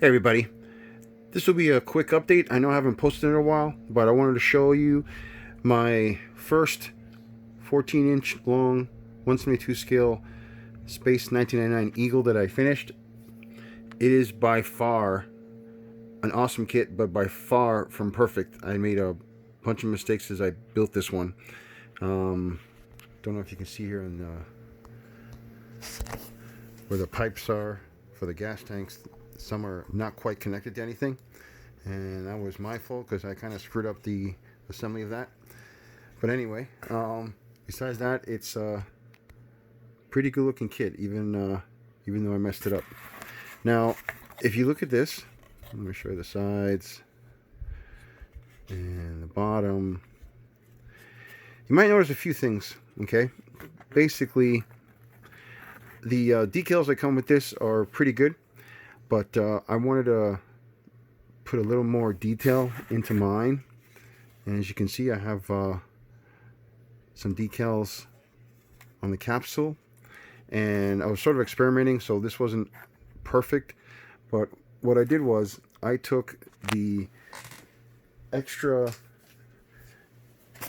Hey everybody, this will be a quick update. I know I haven't posted in a while, but I wanted to show you my first 14-inch long 172 scale Space 1999 Eagle that I finished. It is by far an awesome kit, but by far from perfect. I made a bunch of mistakes as I built this one. Don't know if you can see here in where the pipes are for the gas tanks. Some are not quite connected to anything, and that was my fault because I kind of screwed up the assembly of that. But anyway, besides that, it's a pretty good looking kit, even though I messed it up. Now, if you look at this, I'm going to show you the sides and the bottom. You might notice a few things. Okay, basically the decals that come with this are pretty good, but I wanted to put a little more detail into mine, and as you can see, I have some decals on the capsule, and I was sort of experimenting, so this wasn't perfect. But what I did was I took the extra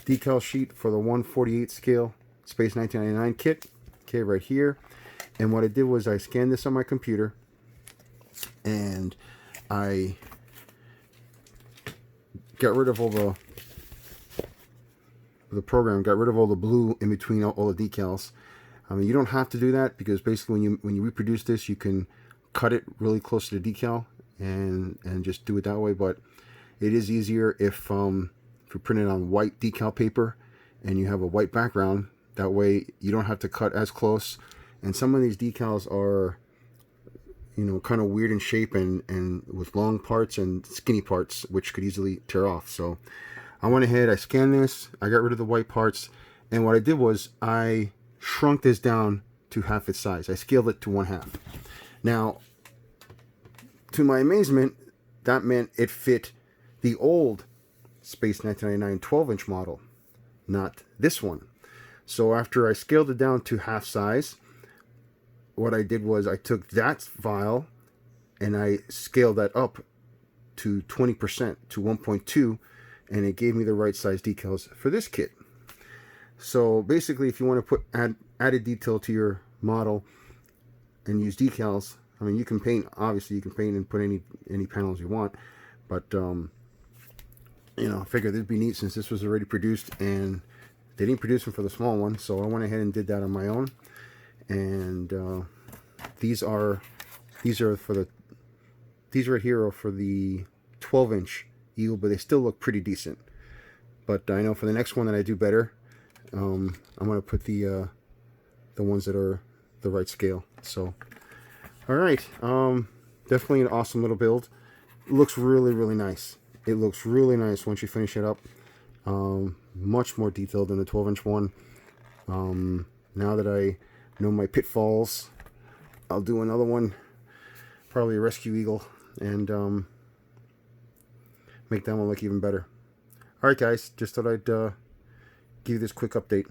decal sheet for the 1/48 scale Space 1999 kit, okay, right here, and what I did was I scanned this on my computer, and I got rid of all the program, got rid of all the blue in between all the decals. I mean, you don't have to do that, because basically when you reproduce this, you can cut it really close to the decal and just do it that way. But it is easier if you print it on white decal paper and you have a white background. That way you don't have to cut as close. And some of these decals are, you know, kind of weird in shape and with long parts and skinny parts, which could easily tear off. So I went ahead, I scanned this, I got rid of the white parts, and what I did was I shrunk this down to half its size. I scaled it to 1/2. Now, to my amazement, that meant it fit the old Space 1999 12-inch model, not this one. So after I scaled it down to half size, what I did was I took that file and I scaled that up to 20%, to 1.2, and it gave me the right size decals for this kit. So basically, if you want to add added detail to your model and use decals, I mean, you can paint, obviously you can paint and put any panels you want, but you know, I figured it'd be neat since this was already produced, and they didn't produce them for the small one, so I went ahead and did that on my own. And these right here are for the 12-inch Eagle, but they still look pretty decent. But I know for the next one that I do better, I'm gonna put the ones that are the right scale. So, all right, definitely an awesome little build. It looks really nice. It looks really nice once you finish it up. Much more detailed than the 12-inch one. Now that I know my pitfalls, I'll do another one, probably a Rescue Eagle, and make that one look even better. Alright guys, just thought I'd give you this quick update.